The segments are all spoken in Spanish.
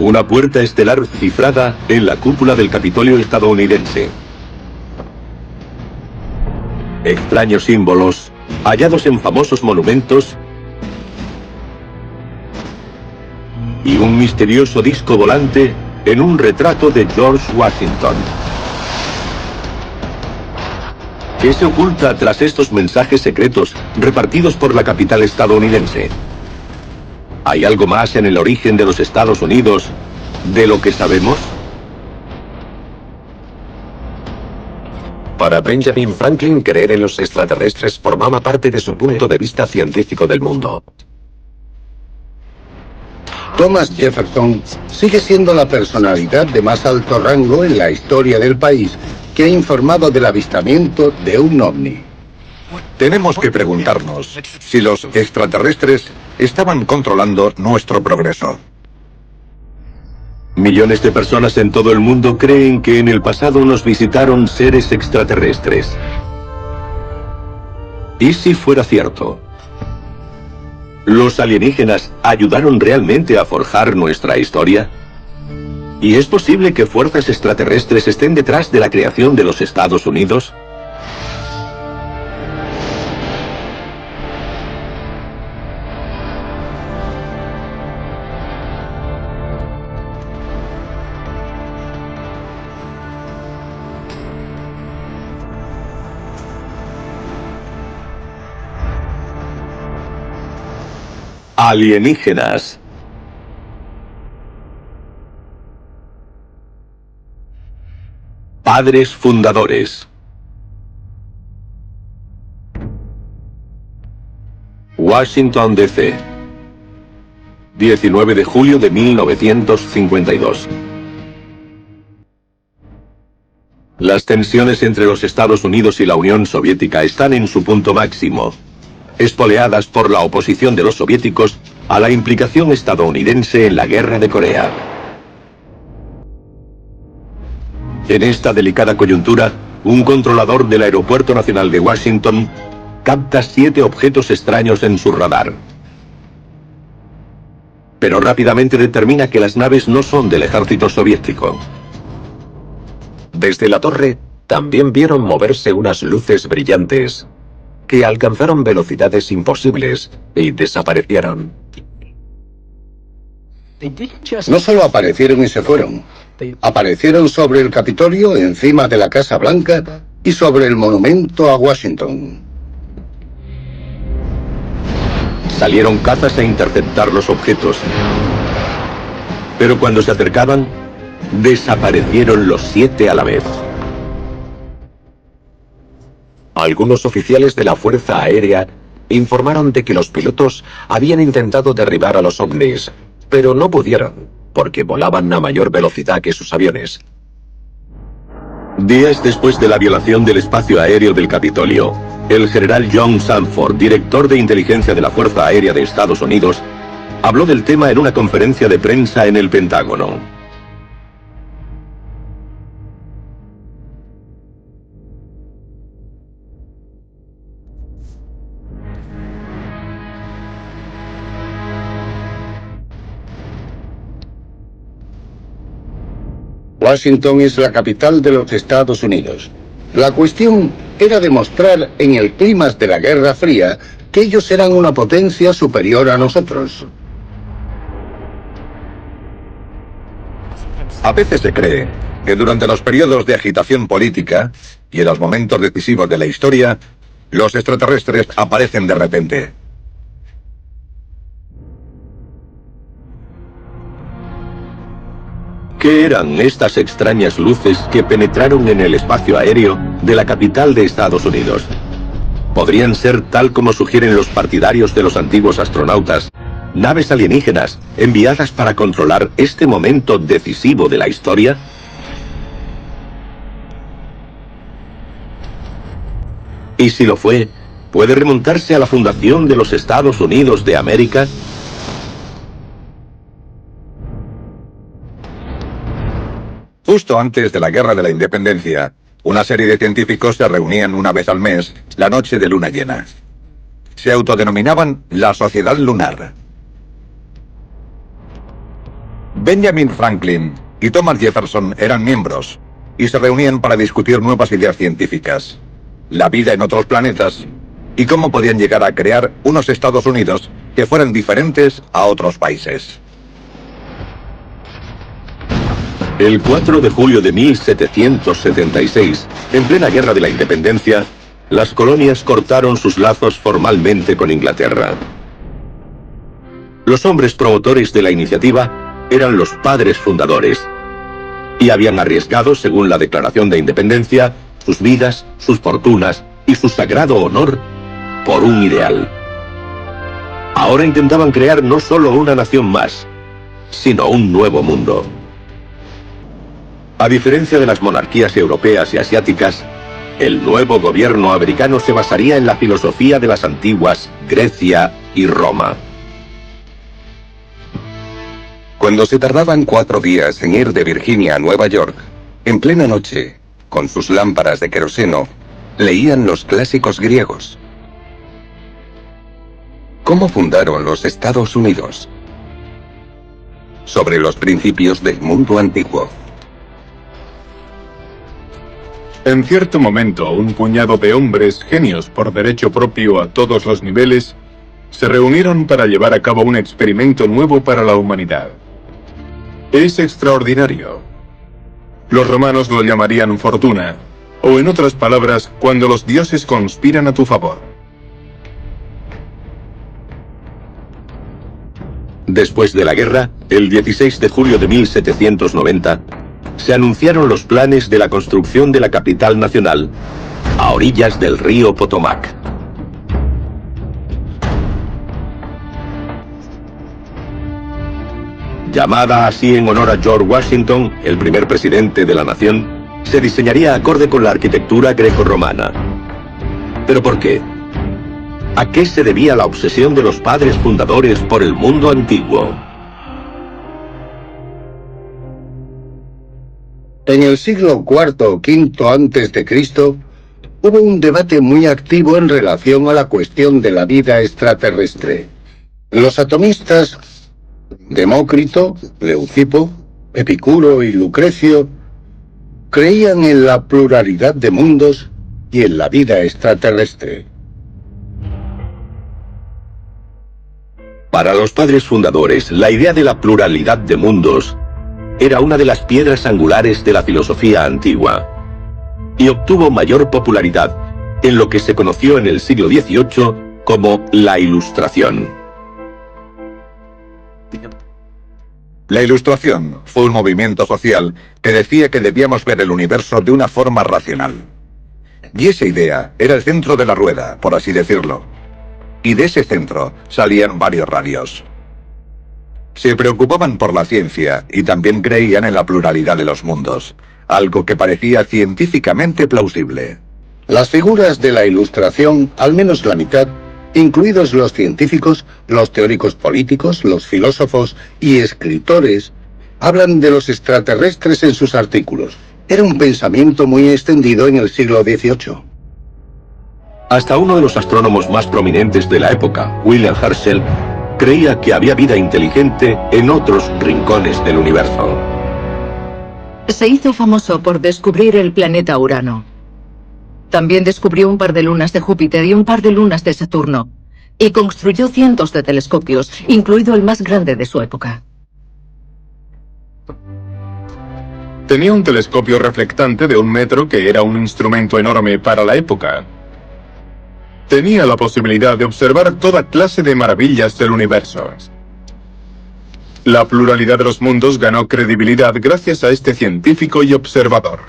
Una puerta estelar cifrada en la cúpula del Capitolio estadounidense. Extraños símbolos hallados en famosos monumentos y un misterioso disco volante en un retrato de George Washington. ¿Qué se oculta tras estos mensajes secretos repartidos por la capital estadounidense? ¿Hay algo más en el origen de los Estados Unidos de lo que sabemos? Para Benjamin Franklin, creer en los extraterrestres formaba parte de su punto de vista científico del mundo. Thomas Jefferson sigue siendo la personalidad de más alto rango en la historia del país que ha informado del avistamiento de un ovni. Tenemos que preguntarnos si los extraterrestres estaban controlando nuestro progreso. Millones de personas en todo el mundo creen que en el pasado nos visitaron seres extraterrestres. ¿Y si fuera cierto? ¿Los alienígenas ayudaron realmente a forjar nuestra historia? ¿Y es posible que fuerzas extraterrestres estén detrás de la creación de los Estados Unidos? Alienígenas. Padres fundadores. Washington, D.C. 19 de julio de 1952. Las tensiones entre los Estados Unidos y la Unión Soviética están en su punto máximo, espoleadas por la oposición de los soviéticos a la implicación estadounidense en la guerra de Corea. En esta delicada coyuntura, un controlador del Aeropuerto Nacional de Washington capta 7 objetos extraños en su radar. Pero rápidamente determina que las naves no son del ejército soviético. Desde la torre, también vieron moverse unas luces brillantes que alcanzaron velocidades imposibles y desaparecieron. No solo aparecieron y se fueron, aparecieron sobre el Capitolio, encima de la Casa Blanca y sobre el monumento a Washington. Salieron cazas a interceptar los objetos, pero cuando se acercaban, desaparecieron los 7 a la vez. Algunos oficiales de la Fuerza Aérea informaron de que los pilotos habían intentado derribar a los ovnis, pero no pudieron, porque volaban a mayor velocidad que sus aviones. Días después de la violación del espacio aéreo del Capitolio, el general John Sanford, director de inteligencia de la Fuerza Aérea de Estados Unidos, habló del tema en una conferencia de prensa en el Pentágono. Washington es la capital de los Estados Unidos. La cuestión era demostrar en el clímax de la Guerra Fría que ellos eran una potencia superior a nosotros. A veces se cree que durante los periodos de agitación política y en los momentos decisivos de la historia, los extraterrestres aparecen de repente. ¿Qué eran estas extrañas luces que penetraron en el espacio aéreo de la capital de Estados Unidos? ¿Podrían ser, tal como sugieren los partidarios de los antiguos astronautas, naves alienígenas enviadas para controlar este momento decisivo de la historia? Y si lo fue, ¿puede remontarse a la fundación de los Estados Unidos de América? Justo antes de la Guerra de la Independencia, una serie de científicos se reunían una vez al mes, la noche de luna llena. Se autodenominaban la Sociedad Lunar. Benjamin Franklin y Thomas Jefferson eran miembros y se reunían para discutir nuevas ideas científicas, la vida en otros planetas y cómo podían llegar a crear unos Estados Unidos que fueran diferentes a otros países. El 4 de julio de 1776, en plena Guerra de la Independencia, las colonias cortaron sus lazos formalmente con Inglaterra. Los hombres promotores de la iniciativa eran los padres fundadores, y habían arriesgado, según la Declaración de Independencia, sus vidas, sus fortunas y su sagrado honor por un ideal. Ahora intentaban crear no solo una nación más, sino un nuevo mundo. A diferencia de las monarquías europeas y asiáticas, el nuevo gobierno americano se basaría en la filosofía de las antiguas Grecia y Roma. Cuando se tardaban 4 días en ir de Virginia a Nueva York, en plena noche, con sus lámparas de queroseno, leían los clásicos griegos. ¿Cómo fundaron los Estados Unidos? Sobre los principios del mundo antiguo. En cierto momento, un puñado de hombres, genios por derecho propio a todos los niveles, se reunieron para llevar a cabo un experimento nuevo para la humanidad. Es extraordinario. Los romanos lo llamarían fortuna, o en otras palabras, cuando los dioses conspiran a tu favor. Después de la guerra, el 16 de julio de 1790, se anunciaron los planes de la construcción de la capital nacional, a orillas del río Potomac. Llamada así en honor a George Washington, el primer presidente de la nación, se diseñaría acorde con la arquitectura grecorromana. ¿Pero por qué? ¿A qué se debía la obsesión de los padres fundadores por el mundo antiguo? En el siglo IV o V antes de Cristo, hubo un debate muy activo en relación a la cuestión de la vida extraterrestre. Los atomistas Demócrito, Leucipo, Epicuro y Lucrecio creían en la pluralidad de mundos y en la vida extraterrestre. Para los padres fundadores, la idea de la pluralidad de mundos era una de las piedras angulares de la filosofía antigua, y obtuvo mayor popularidad en lo que se conoció en el siglo XVIII como la Ilustración. La Ilustración fue un movimiento social que decía que debíamos ver el universo de una forma racional. Y esa idea era el centro de la rueda, por así decirlo. Y de ese centro salían varios radios. Se preocupaban por la ciencia y también creían en la pluralidad de los mundos, algo que parecía científicamente plausible. Las figuras de la Ilustración, al menos la mitad, incluidos los científicos, los teóricos políticos, los filósofos y escritores, hablan de los extraterrestres en sus artículos. Era un pensamiento muy extendido en el siglo XVIII. Hasta uno de los astrónomos más prominentes de la época, William Herschel, creía que había vida inteligente en otros rincones del universo. Se hizo famoso por descubrir el planeta Urano. También descubrió un par de lunas de Júpiter y un par de lunas de Saturno, y construyó cientos de telescopios, incluido el más grande de su época. Tenía un telescopio reflectante de 1 metro que era un instrumento enorme para la época. Tenía la posibilidad de observar toda clase de maravillas del universo. La pluralidad de los mundos ganó credibilidad gracias a este científico y observador.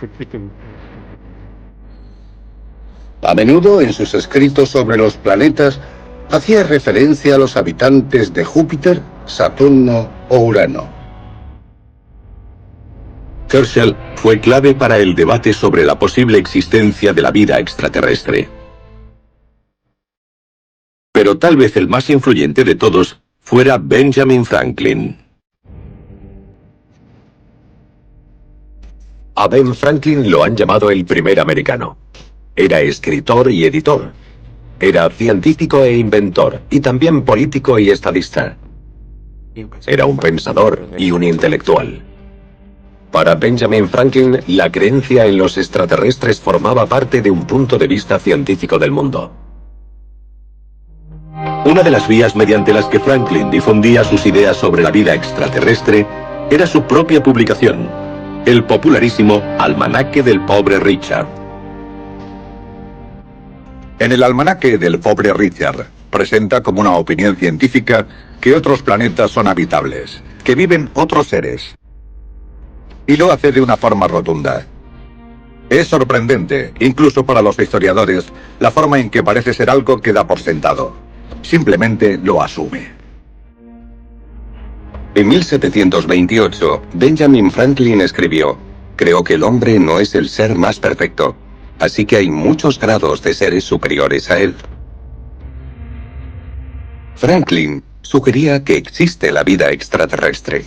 A menudo en sus escritos sobre los planetas hacía referencia a los habitantes de Júpiter, Saturno o Urano. Herschel fue clave para el debate sobre la posible existencia de la vida extraterrestre. Pero tal vez el más influyente de todos fuera Benjamin Franklin. A Ben Franklin lo han llamado el primer americano. Era escritor y editor. Era científico e inventor, y también político y estadista. Era un pensador y un intelectual. Para Benjamin Franklin, la creencia en los extraterrestres formaba parte de un punto de vista científico del mundo. Una de las vías mediante las que Franklin difundía sus ideas sobre la vida extraterrestre era su propia publicación, el popularísimo Almanaque del Pobre Richard. En el almanaque del pobre Richard presenta como una opinión científica que otros planetas son habitables, que viven otros seres. Y lo hace de una forma rotunda. Es sorprendente, incluso para los historiadores, la forma en que parece ser algo que da por sentado. Simplemente lo asume. En 1728, Benjamin Franklin escribió: «Creo que el hombre no es el ser más perfecto, así que hay muchos grados de seres superiores a él». Franklin sugería que existe la vida extraterrestre.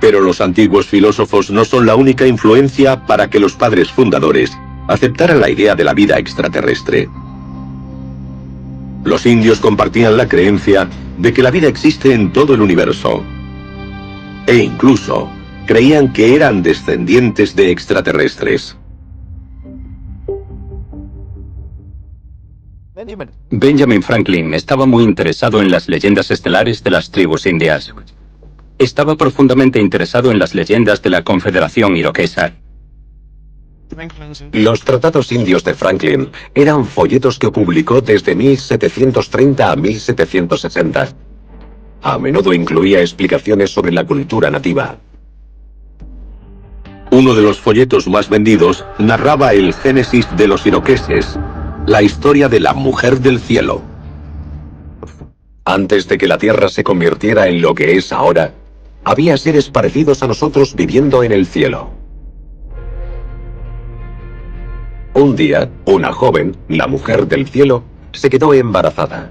Pero los antiguos filósofos no son la única influencia para que los padres fundadores aceptaran la idea de la vida extraterrestre. Los indios compartían la creencia de que la vida existe en todo el universo. E incluso creían que eran descendientes de extraterrestres. Benjamin Franklin estaba muy interesado en las leyendas estelares de las tribus indias. Estaba profundamente interesado en las leyendas de la Confederación Iroquesa. Los tratados indios de Franklin eran folletos que publicó desde 1730 a 1760. A menudo incluía explicaciones sobre la cultura nativa. Uno de los folletos más vendidos narraba el génesis de los iroqueses, la historia de la mujer del cielo. Antes de que la Tierra se convirtiera en lo que es ahora, había seres parecidos a nosotros viviendo en el cielo. Un día, una joven, la mujer del cielo, se quedó embarazada.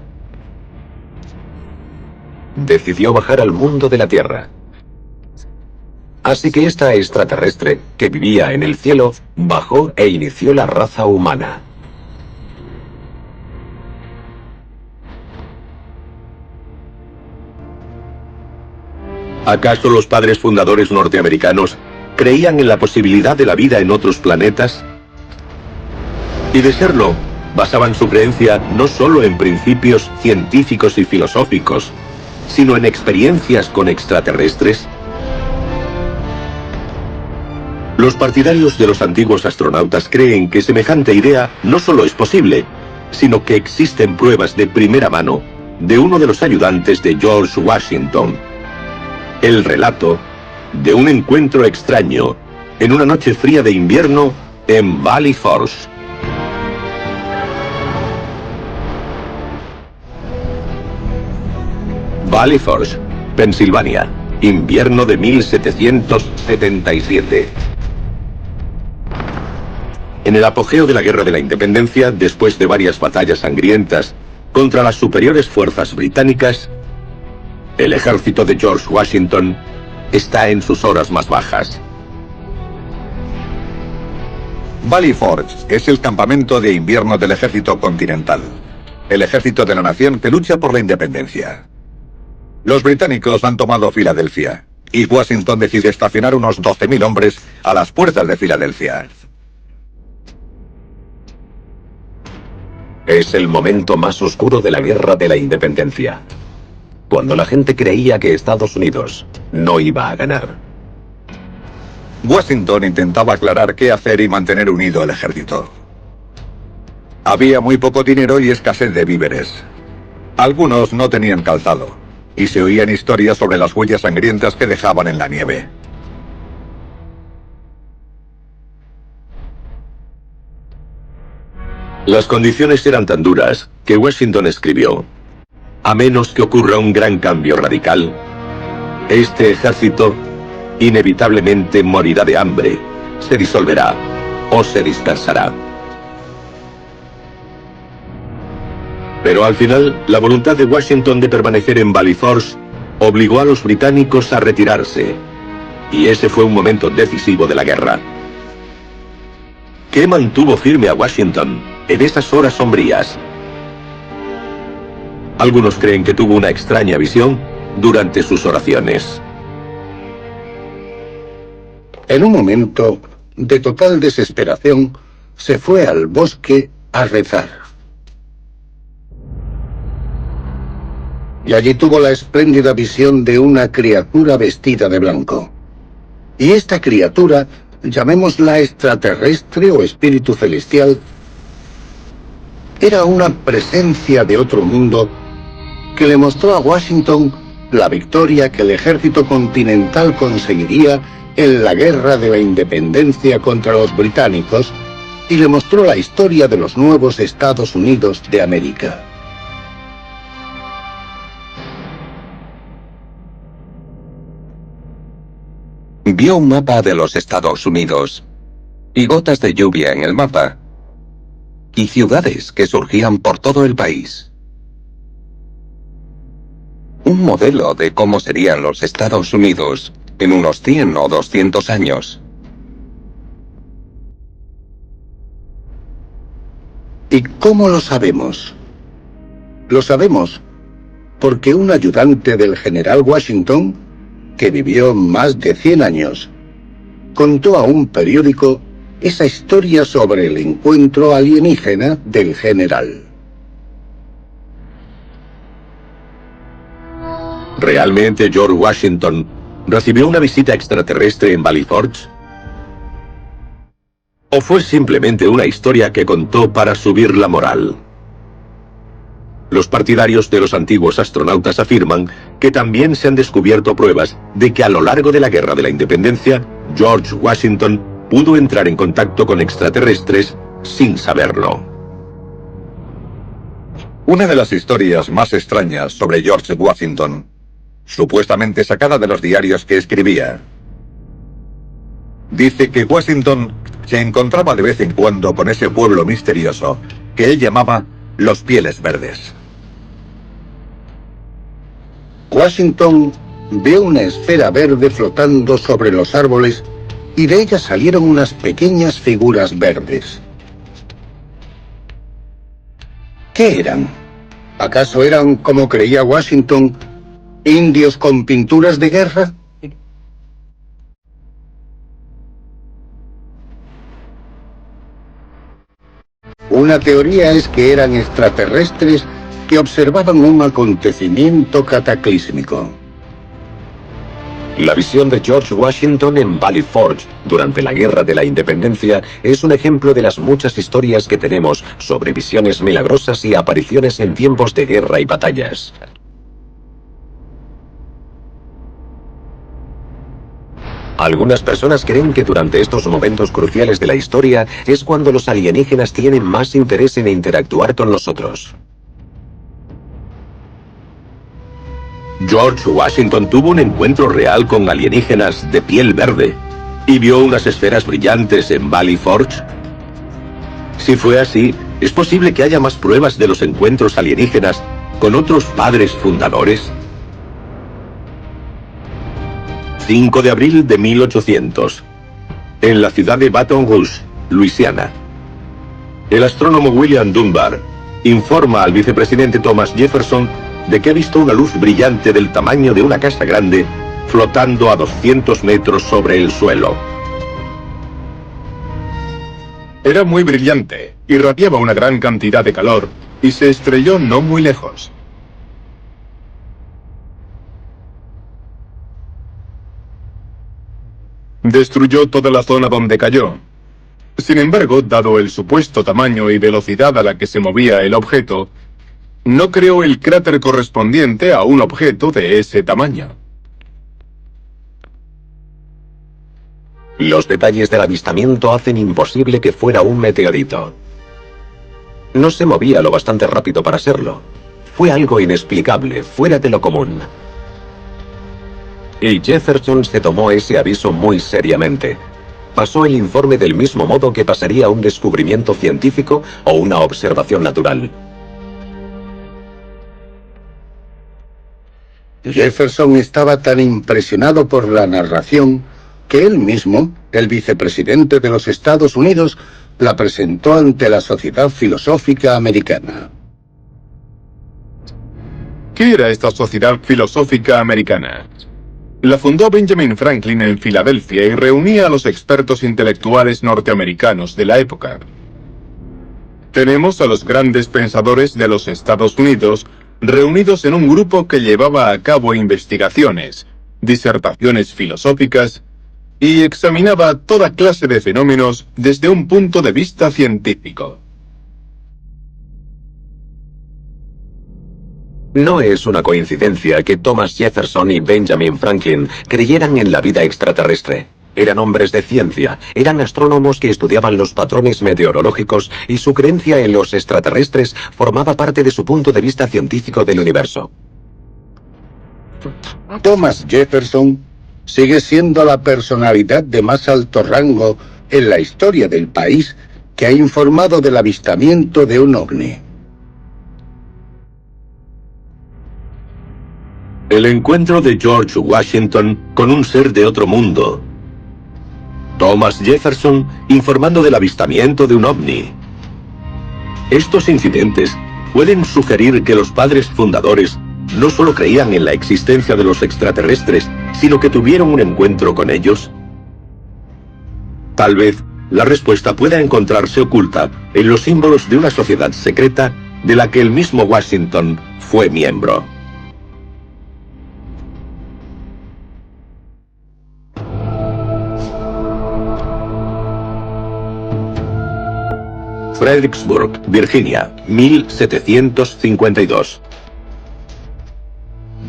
Decidió bajar al mundo de la Tierra. Así que esta extraterrestre, que vivía en el cielo, bajó e inició la raza humana. ¿Acaso los padres fundadores norteamericanos creían en la posibilidad de la vida en otros planetas? Y de serlo, basaban su creencia no solo en principios científicos y filosóficos, sino en experiencias con extraterrestres. Los partidarios de los antiguos astronautas creen que semejante idea no solo es posible, sino que existen pruebas de primera mano de uno de los ayudantes de George Washington. El relato de un encuentro extraño en una noche fría de invierno en Valley Forge. Valley Forge, Pensilvania, invierno de 1777. En el apogeo de la Guerra de la Independencia, después de varias batallas sangrientas contra las superiores fuerzas británicas, el ejército de George Washington está en sus horas más bajas. Valley Forge es el campamento de invierno del ejército continental, el ejército de la nación que lucha por la independencia. Los británicos han tomado Filadelfia, y Washington decide estacionar unos 12.000 hombres a las puertas de Filadelfia. Es el momento más oscuro de la Guerra de la Independencia, cuando la gente creía que Estados Unidos no iba a ganar. Washington intentaba aclarar qué hacer y mantener unido el ejército. Había muy poco dinero y escasez de víveres. Algunos no tenían calzado, y se oían historias sobre las huellas sangrientas que dejaban en la nieve. Las condiciones eran tan duras que Washington escribió: a menos que ocurra un gran cambio radical, este ejército inevitablemente morirá de hambre, se disolverá o se dispersará. Pero al final, la voluntad de Washington de permanecer en Valley Forge obligó a los británicos a retirarse, y ese fue un momento decisivo de la guerra. ¿Qué mantuvo firme a Washington en esas horas sombrías. Algunos creen que tuvo una extraña visión durante sus oraciones. En un momento de total desesperación, se fue al bosque a rezar. Y allí tuvo la espléndida visión de una criatura vestida de blanco. Y esta criatura, llamémosla extraterrestre o espíritu celestial, era una presencia de otro mundo que le mostró a Washington la victoria que el ejército continental conseguiría en la guerra de la independencia contra los británicos, y le mostró la historia de los nuevos Estados Unidos de América. Vio un mapa de los Estados Unidos y gotas de lluvia en el mapa y ciudades que surgían por todo el país. Un modelo de cómo serían los Estados Unidos en unos 100 o 200 años. ¿Y cómo lo sabemos? Lo sabemos porque un ayudante del general Washington, que vivió más de 100 años, contó a un periódico esa historia sobre el encuentro alienígena del general. ¿Realmente George Washington recibió una visita extraterrestre en Valley Forge? ¿O fue simplemente una historia que contó para subir la moral? Los partidarios de los antiguos astronautas afirman que también se han descubierto pruebas de que a lo largo de la Guerra de la Independencia, George Washington pudo entrar en contacto con extraterrestres sin saberlo. Una de las historias más extrañas sobre George Washington, supuestamente sacada de los diarios que escribía, dice que Washington se encontraba de vez en cuando con ese pueblo misterioso que él llamaba los Pieles Verdes. Washington vio una esfera verde flotando sobre los árboles y de ella salieron unas pequeñas figuras verdes. ¿Qué eran? ¿Acaso eran, como creía Washington, indios con pinturas de guerra? Una teoría es que eran extraterrestres que observaban un acontecimiento cataclísmico. La visión de George Washington en Valley Forge durante la Guerra de la Independencia es un ejemplo de las muchas historias que tenemos sobre visiones milagrosas y apariciones en tiempos de guerra y batallas. Algunas personas creen que durante estos momentos cruciales de la historia es cuando los alienígenas tienen más interés en interactuar con nosotros. George Washington tuvo un encuentro real con alienígenas de piel verde y vio unas esferas brillantes en Valley Forge. Si fue así, ¿es posible que haya más pruebas de los encuentros alienígenas con otros padres fundadores? 5 de abril de 1800, en la ciudad de Baton Rouge, Luisiana. El astrónomo William Dunbar informa al vicepresidente Thomas Jefferson de que ha visto una luz brillante del tamaño de una casa grande flotando a 200 metros sobre el suelo. Era muy brillante, irradiaba una gran cantidad de calor y se estrelló no muy lejos. Destruyó toda la zona donde cayó. Sin embargo, dado el supuesto tamaño y velocidad a la que se movía el objeto, no creó el cráter correspondiente a un objeto de ese tamaño. Los detalles del avistamiento hacen imposible que fuera un meteorito. No se movía lo bastante rápido para serlo. Fue algo inexplicable, fuera de lo común. Y Jefferson se tomó ese aviso muy seriamente. Pasó el informe del mismo modo que pasaría un descubrimiento científico o una observación natural. Jefferson estaba tan impresionado por la narración que él mismo, el vicepresidente de los Estados Unidos, la presentó ante la Sociedad Filosófica Americana. ¿Qué era esta Sociedad Filosófica Americana? La fundó Benjamin Franklin en Filadelfia y reunía a los expertos intelectuales norteamericanos de la época. Tenemos a los grandes pensadores de los Estados Unidos reunidos en un grupo que llevaba a cabo investigaciones, disertaciones filosóficas y examinaba toda clase de fenómenos desde un punto de vista científico. No es una coincidencia que Thomas Jefferson y Benjamin Franklin creyeran en la vida extraterrestre. Eran hombres de ciencia, eran astrónomos que estudiaban los patrones meteorológicos y su creencia en los extraterrestres formaba parte de su punto de vista científico del universo. Thomas Jefferson sigue siendo la personalidad de más alto rango en la historia del país que ha informado del avistamiento de un ovni. El encuentro de George Washington con un ser de otro mundo. Thomas Jefferson informando del avistamiento de un ovni. Estos incidentes pueden sugerir que los padres fundadores no solo creían en la existencia de los extraterrestres, sino que tuvieron un encuentro con ellos. Tal vez la respuesta pueda encontrarse oculta en los símbolos de una sociedad secreta de la que el mismo Washington fue miembro. Fredericksburg, Virginia, 1752.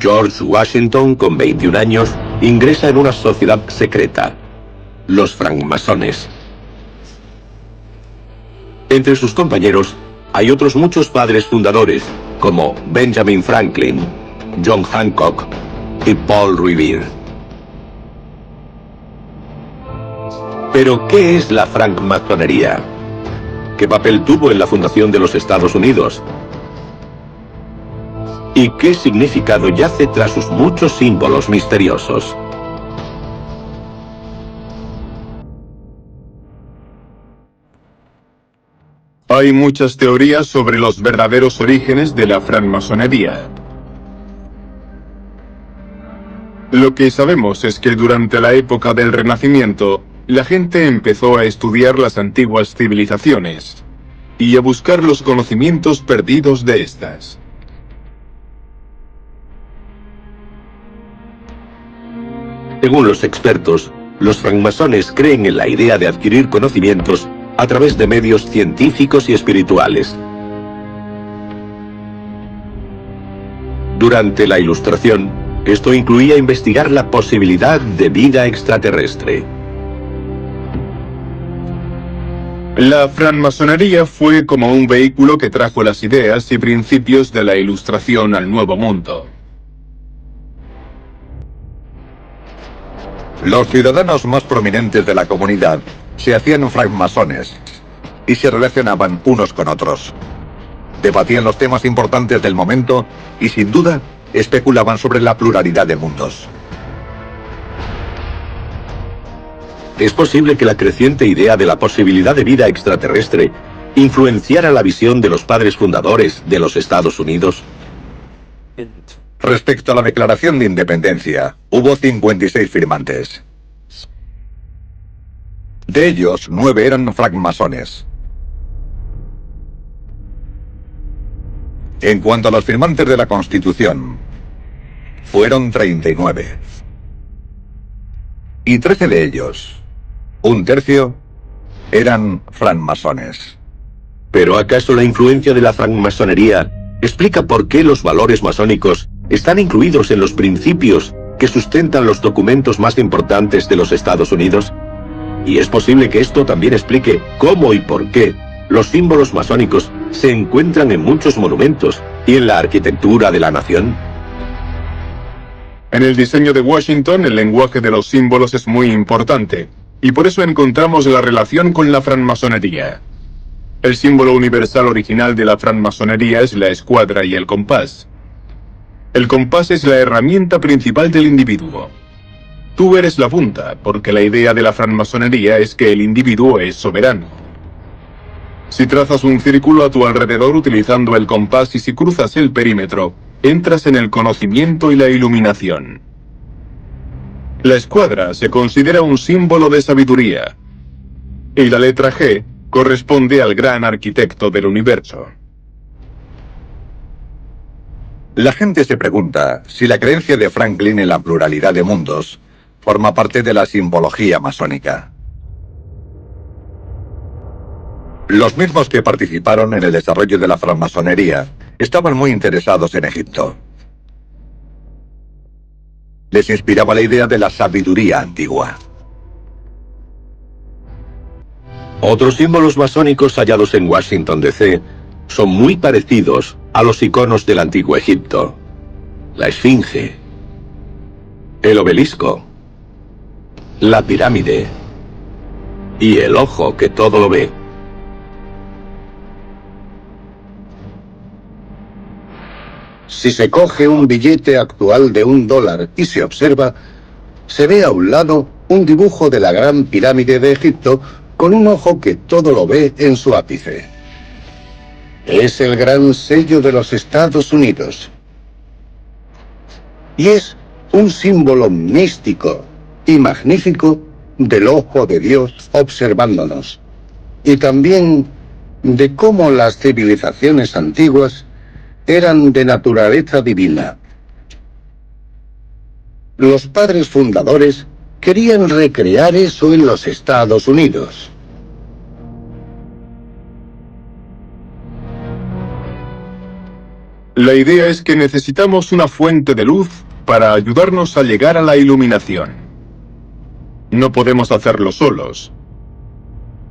George Washington, con 21 años, ingresa en una sociedad secreta, los francmasones. Entre sus compañeros hay otros muchos padres fundadores, como Benjamin Franklin, John Hancock y Paul Revere. Pero, ¿qué es la francmasonería? ¿Qué papel tuvo en la fundación de los Estados Unidos? ¿Y qué significado yace tras sus muchos símbolos misteriosos? Hay muchas teorías sobre los verdaderos orígenes de la francmasonería. Lo que sabemos es que durante la época del Renacimiento, la gente empezó a estudiar las antiguas civilizaciones y a buscar los conocimientos perdidos de estas. Según los expertos, los francmasones creen en la idea de adquirir conocimientos a través de medios científicos y espirituales. Durante la Ilustración, esto incluía investigar la posibilidad de vida extraterrestre. La francmasonería fue como un vehículo que trajo las ideas y principios de la Ilustración al Nuevo Mundo. Los ciudadanos más prominentes de la comunidad se hacían francmasones y se relacionaban unos con otros. Debatían los temas importantes del momento y, sin duda, especulaban sobre la pluralidad de mundos. ¿Es posible que la creciente idea de la posibilidad de vida extraterrestre influenciara la visión de los padres fundadores de los Estados Unidos? Respecto a la Declaración de Independencia, hubo 56 firmantes. De ellos, 9 eran francmasones. En cuanto a los firmantes de la Constitución, fueron 39. Y 13 de ellos, un tercio, eran francmasones. ¿Pero acaso la influencia de la francmasonería explica por qué los valores masónicos están incluidos en los principios que sustentan los documentos más importantes de los Estados Unidos? ¿Y es posible que esto también explique cómo y por qué los símbolos masónicos se encuentran en muchos monumentos y en la arquitectura de la nación? En el diseño de Washington, el lenguaje de los símbolos es muy importante, y por eso encontramos la relación con la francmasonería. El símbolo universal original de la francmasonería es la escuadra y el compás. El compás es la herramienta principal del individuo. Tú eres la punta, porque la idea de la francmasonería es que el individuo es soberano. Si trazas un círculo a tu alrededor utilizando el compás y si cruzas el perímetro, entras en el conocimiento y la iluminación. La escuadra se considera un símbolo de sabiduría, y la letra G corresponde al gran arquitecto del universo. La gente se pregunta si la creencia de Franklin en la pluralidad de mundos forma parte de la simbología masónica. Los mismos que participaron en el desarrollo de la francmasonería estaban muy interesados en Egipto. Les inspiraba la idea de la sabiduría antigua. Otros símbolos masónicos hallados en Washington, D.C. son muy parecidos a los iconos del antiguo Egipto. La esfinge, el obelisco, la pirámide y el ojo que todo lo ve. Si se coge un billete actual de $1 y se observa, se ve a un lado un dibujo de la Gran Pirámide de Egipto con un ojo que todo lo ve en su ápice. Es el gran sello de los Estados Unidos. Y es un símbolo místico y magnífico del ojo de Dios observándonos. Y también de cómo las civilizaciones antiguas eran de naturaleza divina. Los padres fundadores querían recrear eso en los Estados Unidos. La idea es que necesitamos una fuente de luz para ayudarnos a llegar a la iluminación. No podemos hacerlo solos.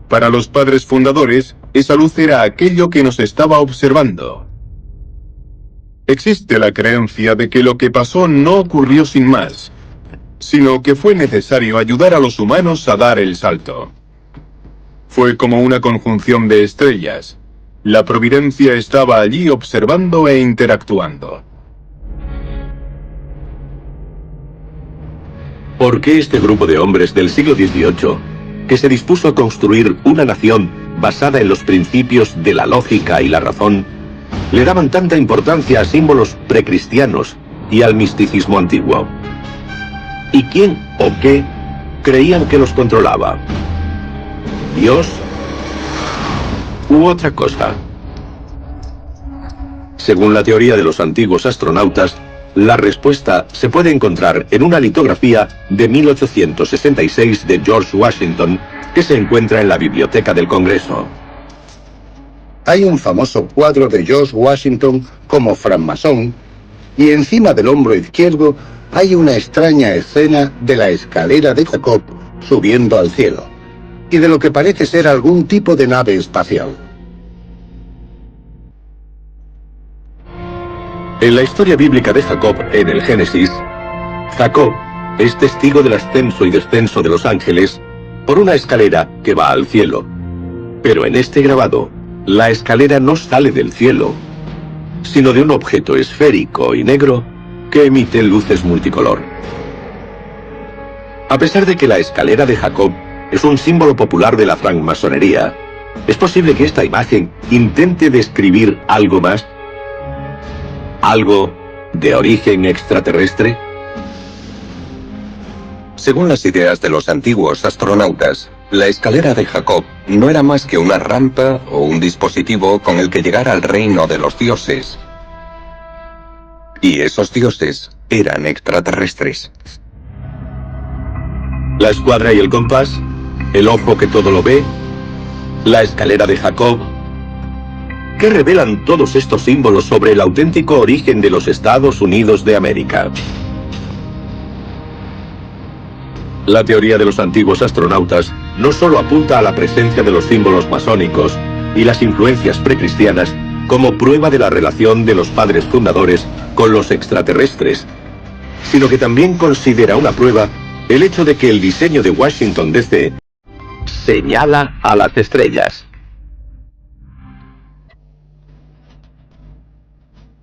Para los padres fundadores, esa luz era aquello que nos estaba observando. Existe la creencia de que lo que pasó no ocurrió sin más, sino que fue necesario ayudar a los humanos a dar el salto. Fue como una conjunción de estrellas. La providencia estaba allí observando e interactuando. ¿Por qué este grupo de hombres del siglo XVIII, que se dispuso a construir una nación basada en los principios de la lógica y la razón, le daban tanta importancia a símbolos precristianos y al misticismo antiguo? ¿Y quién o qué creían que los controlaba? ¿Dios u otra cosa? Según la teoría de los antiguos astronautas, la respuesta se puede encontrar en una litografía de 1866 de George Washington que se encuentra en la Biblioteca del Congreso. Hay un famoso cuadro de George Washington como francmasón, y encima del hombro izquierdo hay una extraña escena de la escalera de Jacob subiendo al cielo, y de lo que parece ser algún tipo de nave espacial. En la historia bíblica de Jacob, en el Génesis, Jacob es testigo del ascenso y descenso de los ángeles por una escalera que va al cielo. Pero en este grabado, la escalera no sale del cielo, sino de un objeto esférico y negro que emite luces multicolor. A pesar de que la escalera de Jacob es un símbolo popular de la francmasonería, ¿es posible que esta imagen intente describir algo más? ¿Algo de origen extraterrestre? Según las ideas de los antiguos astronautas, la escalera de Jacob no era más que una rampa o un dispositivo con el que llegar al reino de los dioses. Y esos dioses eran extraterrestres. La escuadra y el compás, el ojo que todo lo ve, la escalera de Jacob. ¿Qué revelan todos estos símbolos sobre el auténtico origen de los Estados Unidos de América? La teoría de los antiguos astronautas no solo apunta a la presencia de los símbolos masónicos y las influencias precristianas como prueba de la relación de los padres fundadores con los extraterrestres, sino que también considera una prueba el hecho de que el diseño de Washington, D.C. señala a las estrellas.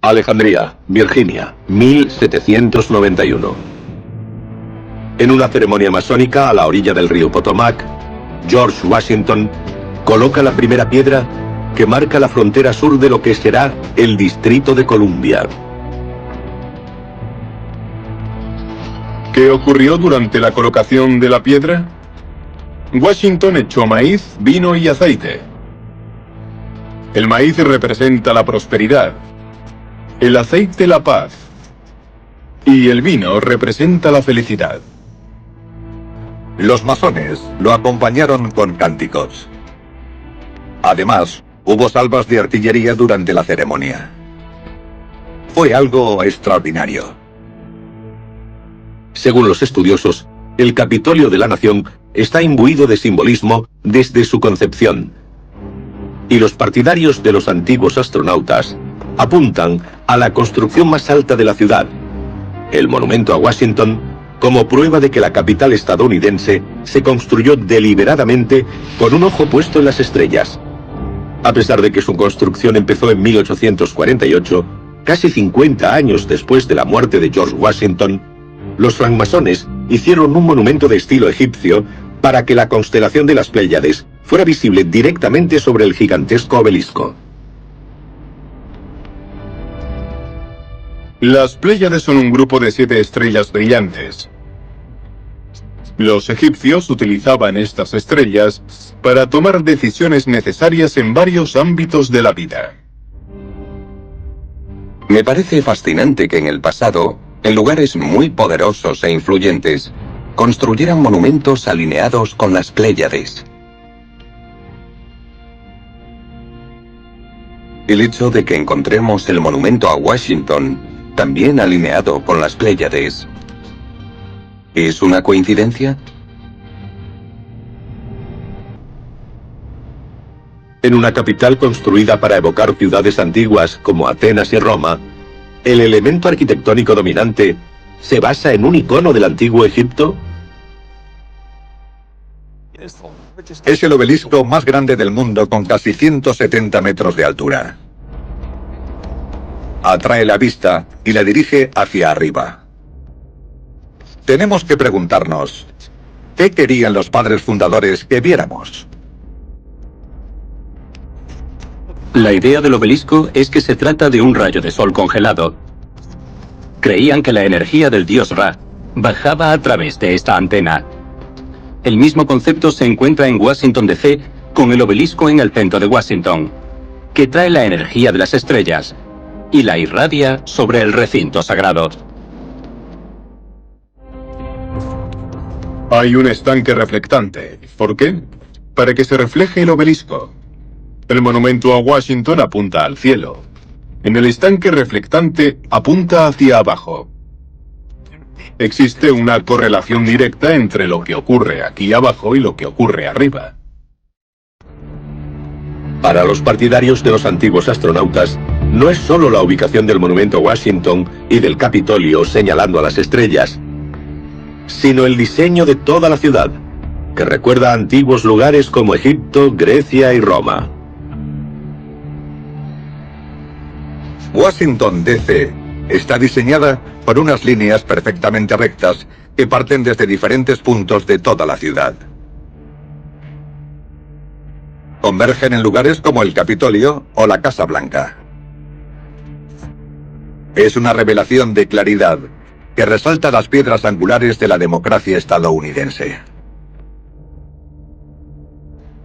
Alejandría, Virginia, 1791. En una ceremonia masónica a la orilla del río Potomac, George Washington coloca la primera piedra que marca la frontera sur de lo que será el Distrito de Columbia. ¿Qué ocurrió durante la colocación de la piedra? Washington echó maíz, vino y aceite. El maíz representa la prosperidad, el aceite la paz y el vino representa la felicidad. Los masones lo acompañaron con cánticos. Además, hubo salvas de artillería durante la ceremonia. Fue algo extraordinario. Según los estudiosos, el Capitolio de la Nación está imbuido de simbolismo desde su concepción. Y los partidarios de los antiguos astronautas apuntan a la construcción más alta de la ciudad, el monumento a Washington, como prueba de que la capital estadounidense se construyó deliberadamente con un ojo puesto en las estrellas. A pesar de que su construcción empezó en 1848, casi 50 años después de la muerte de George Washington, los francmasones hicieron un monumento de estilo egipcio para que la constelación de las Pléyades fuera visible directamente sobre el gigantesco obelisco. Las Pléyades son un grupo de 7 estrellas brillantes. Los egipcios utilizaban estas estrellas para tomar decisiones necesarias en varios ámbitos de la vida. Me parece fascinante que en el pasado, en lugares muy poderosos e influyentes, construyeran monumentos alineados con las Pléyades. El hecho de que encontremos el monumento a Washington también alineado con las Pléyades, ¿es una coincidencia? En una capital construida para evocar ciudades antiguas como Atenas y Roma, el elemento arquitectónico dominante se basa en un icono del antiguo Egipto. Es el obelisco más grande del mundo con casi 170 metros de altura. Atrae la vista y la dirige hacia arriba. Tenemos que preguntarnos, ¿qué querían los padres fundadores que viéramos? La idea del obelisco es que se trata de un rayo de sol congelado. Creían que la energía del dios Ra bajaba a través de esta antena. El mismo concepto se encuentra en Washington DC, con el obelisco en el centro de Washington, que trae la energía de las estrellas y la irradia sobre el recinto sagrado. Hay un estanque reflectante. ¿Por qué? Para que se refleje el obelisco. El monumento a Washington apunta al cielo. En el estanque reflectante apunta hacia abajo. Existe una correlación directa entre lo que ocurre aquí abajo y lo que ocurre arriba. Para los partidarios de los antiguos astronautas, no es solo la ubicación del monumento a Washington y del Capitolio señalando a las estrellas, sino el diseño de toda la ciudad, que recuerda a antiguos lugares como Egipto, Grecia y Roma. Washington DC está diseñada por unas líneas perfectamente rectas que parten desde diferentes puntos de toda la ciudad. Convergen en lugares como el Capitolio o la Casa Blanca. Es una revelación de claridad que resalta las piedras angulares de la democracia estadounidense.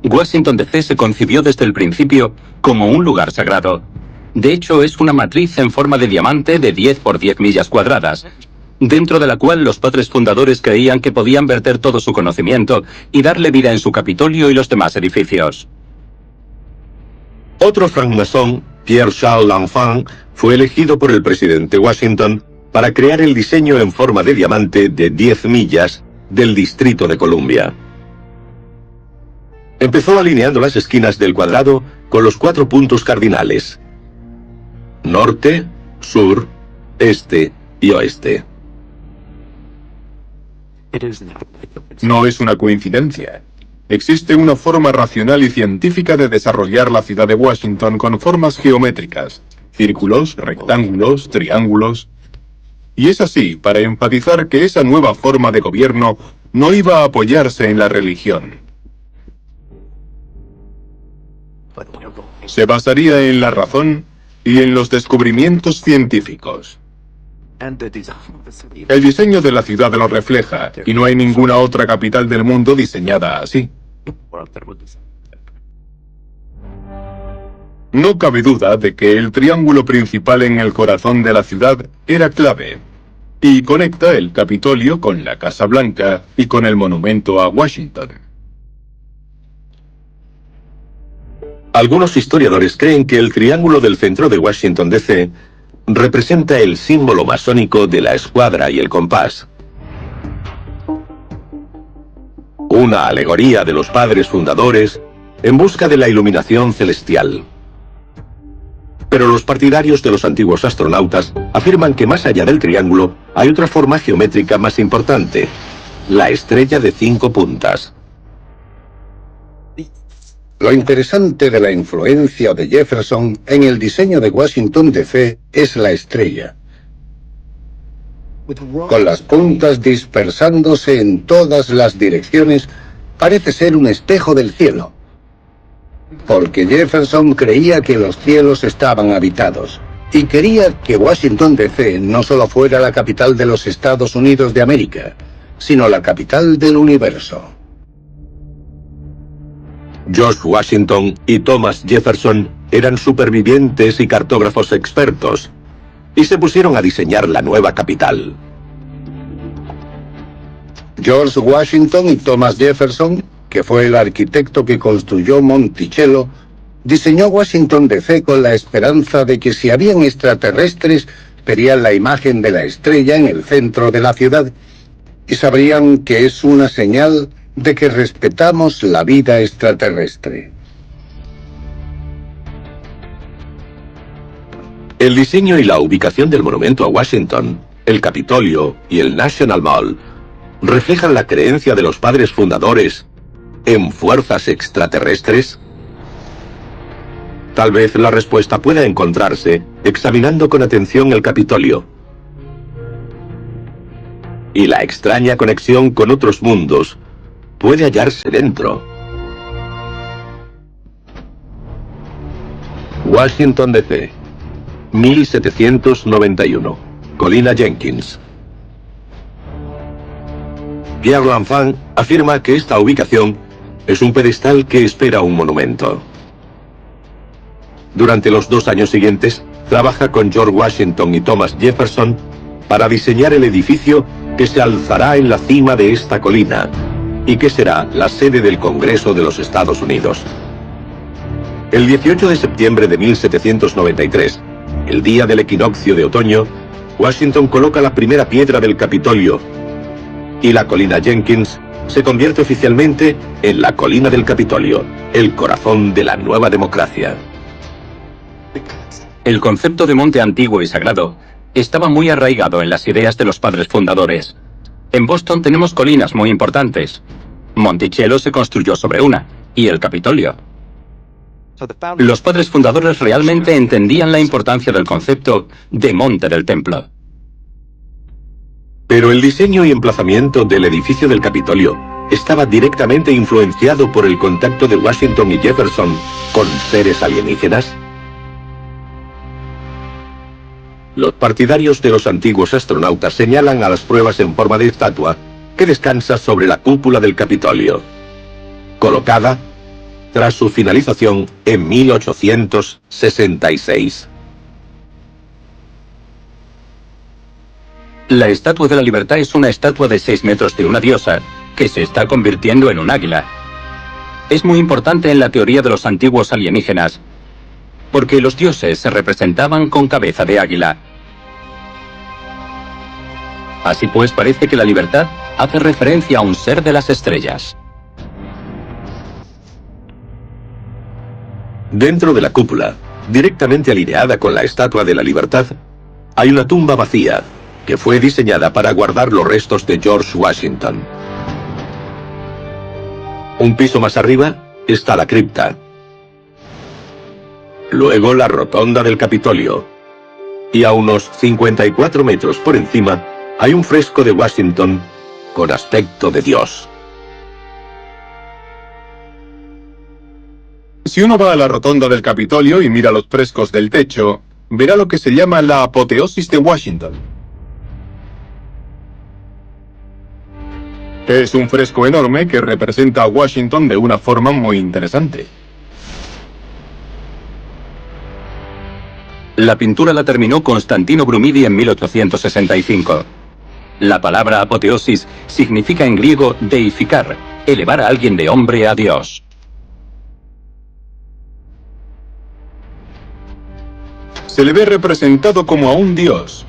Washington DC se concibió desde el principio como un lugar sagrado. De hecho, es una matriz en forma de diamante de 10 por 10 millas cuadradas, dentro de la cual los padres fundadores creían que podían verter todo su conocimiento y darle vida en su Capitolio y los demás edificios. Otro francmasón, Pierre Charles L'Enfant, fue elegido por el presidente Washington para crear el diseño en forma de diamante de 10 millas del Distrito de Columbia. Empezó alineando las esquinas del cuadrado con los 4 puntos cardinales: norte, sur, este y oeste. No es una coincidencia. Existe una forma racional y científica de desarrollar la ciudad de Washington con formas geométricas, círculos, rectángulos, triángulos. Y es así para enfatizar que esa nueva forma de gobierno no iba a apoyarse en la religión. Se basaría en la razón y en los descubrimientos científicos. El diseño de la ciudad lo refleja, y no hay ninguna otra capital del mundo diseñada así. No cabe duda de que el triángulo principal en el corazón de la ciudad era clave, y conecta el Capitolio con la Casa Blanca y con el monumento a Washington. Algunos historiadores creen que el triángulo del centro de Washington, D.C. representa el símbolo masónico de la escuadra y el compás. Una alegoría de los padres fundadores en busca de la iluminación celestial. Pero los partidarios de los antiguos astronautas afirman que más allá del triángulo hay otra forma geométrica más importante, la estrella de 5 puntas. Lo interesante de la influencia de Jefferson en el diseño de Washington D.C. es la estrella, con las puntas dispersándose en todas las direcciones. Parece ser un espejo del cielo, porque Jefferson creía que los cielos estaban habitados, y quería que Washington D.C. no solo fuera la capital de los Estados Unidos de América, sino la capital del universo. George Washington y Thomas Jefferson eran supervivientes y cartógrafos expertos, y se pusieron a diseñar la nueva capital. George Washington y Thomas Jefferson, que fue el arquitecto que construyó Monticello, diseñó Washington D.C. con la esperanza de que si habían extraterrestres, verían la imagen de la estrella en el centro de la ciudad y sabrían que es una señal de que respetamos la vida extraterrestre. El diseño y la ubicación del monumento a Washington, el Capitolio y el National Mall reflejan la creencia de los padres fundadores en fuerzas extraterrestres. Tal vez la respuesta pueda encontrarse examinando con atención el Capitolio y la extraña conexión con otros mundos puede hallarse dentro. Washington D.C., 1791. Colina Jenkins. Pierre L'Enfant afirma que esta ubicación es un pedestal que espera un monumento. Durante los 2 años siguientes, trabaja con George Washington y Thomas Jefferson para diseñar el edificio que se alzará en la cima de esta colina y que será la sede del Congreso de los Estados Unidos. El 18 de septiembre de 1793, el día del equinoccio de otoño, Washington coloca la primera piedra del Capitolio y la colina Jenkins se convierte oficialmente en la colina del Capitolio, el corazón de la nueva democracia. El concepto de monte antiguo y sagrado estaba muy arraigado en las ideas de los padres fundadores. En Boston tenemos colinas muy importantes. Monticello se construyó sobre una, y el Capitolio. Los padres fundadores realmente entendían la importancia del concepto de monte del templo. Pero el diseño y emplazamiento del edificio del Capitolio estaba directamente influenciado por el contacto de Washington y Jefferson con seres alienígenas. Los partidarios de los antiguos astronautas señalan a las pruebas en forma de estatua que descansa sobre la cúpula del Capitolio, colocada tras su finalización en 1866. La Estatua de la Libertad es una estatua de 6 metros de una diosa que se está convirtiendo en un águila. Es muy importante en la teoría de los antiguos alienígenas, porque los dioses se representaban con cabeza de águila. Así pues, parece que la libertad hace referencia a un ser de las estrellas. Dentro de la cúpula, directamente alineada con la Estatua de la Libertad, hay una tumba vacía que fue diseñada para guardar los restos de George Washington. Un piso más arriba está la cripta. Luego la rotonda del Capitolio. Y a unos 54 metros por encima hay un fresco de Washington con aspecto de Dios. Si uno va a la rotonda del Capitolio y mira los frescos del techo, verá lo que se llama la apoteosis de Washington. Es un fresco enorme que representa a Washington de una forma muy interesante. La pintura la terminó Constantino Brumidi en 1865. La palabra apoteosis significa en griego deificar, elevar a alguien de hombre a Dios. Se le ve representado como a un dios.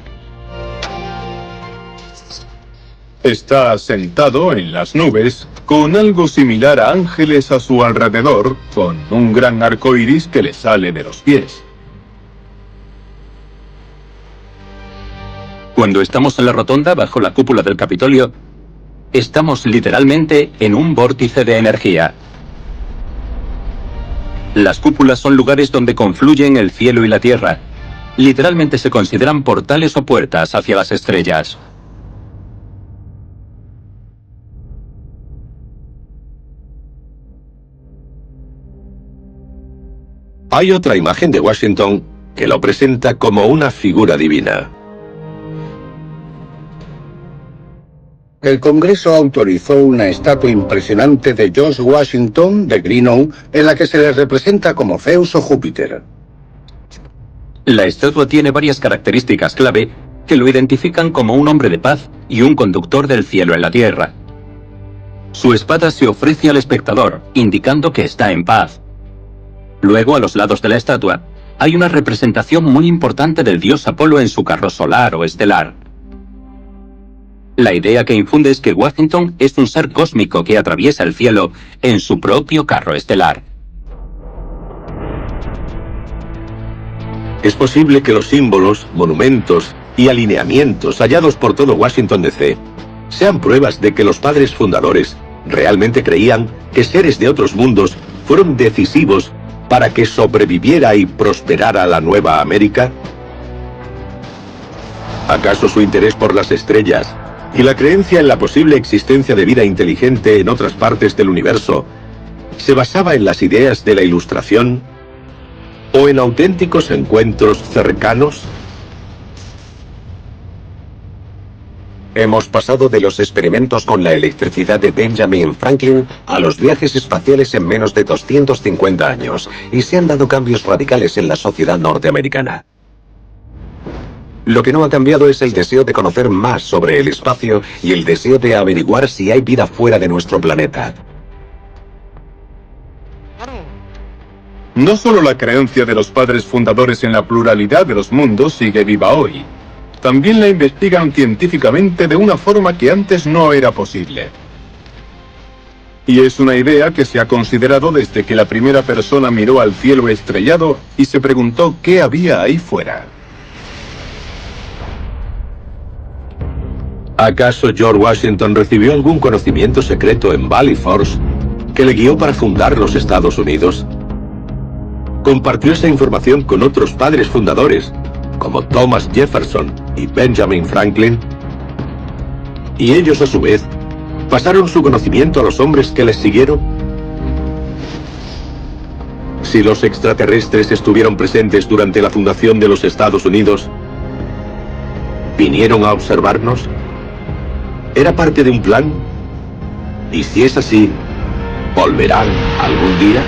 Está sentado en las nubes, con algo similar a ángeles a su alrededor, con un gran arco iris que le sale de los pies. Cuando estamos en la rotonda bajo la cúpula del Capitolio, estamos literalmente en un vórtice de energía. Las cúpulas son lugares donde confluyen el cielo y la tierra. Literalmente se consideran portales o puertas hacia las estrellas. Hay otra imagen de Washington que lo presenta como una figura divina. El Congreso autorizó una estatua impresionante de George Washington de Greenough en la que se le representa como Zeus o Júpiter. La estatua tiene varias características clave que lo identifican como un hombre de paz y un conductor del cielo en la tierra. Su espada se ofrece al espectador, indicando que está en paz. Luego, a los lados de la estatua, hay una representación muy importante del dios Apolo en su carro solar o estelar. La idea que infunde es que Washington es un ser cósmico que atraviesa el cielo en su propio carro estelar. Es posible que los símbolos, monumentos y alineamientos hallados por todo Washington DC sean pruebas de que los padres fundadores realmente creían que seres de otros mundos fueron decisivos para que sobreviviera y prosperara la Nueva América. ¿Acaso su interés por las estrellas y la creencia en la posible existencia de vida inteligente en otras partes del universo se basaba en las ideas de la Ilustración o en auténticos encuentros cercanos? Hemos pasado de los experimentos con la electricidad de Benjamin Franklin a los viajes espaciales en menos de 250 años, y se han dado cambios radicales en la sociedad norteamericana. Lo que no ha cambiado es el deseo de conocer más sobre el espacio y el deseo de averiguar si hay vida fuera de nuestro planeta. No solo la creencia de los padres fundadores en la pluralidad de los mundos sigue viva hoy, también la investigan científicamente de una forma que antes no era posible. Y es una idea que se ha considerado desde que la primera persona miró al cielo estrellado y se preguntó qué había ahí fuera. ¿Acaso George Washington recibió algún conocimiento secreto en Valley Forge que le guió para fundar los Estados Unidos? Compartió esa información con otros padres fundadores, como Thomas Jefferson y Benjamin Franklin. Y ellos, a su vez, pasaron su conocimiento a los hombres que les siguieron. Si los extraterrestres estuvieron presentes durante la fundación de los Estados Unidos, ¿vinieron a observarnos? ¿Era parte de un plan? Y si es así, ¿volverán algún día?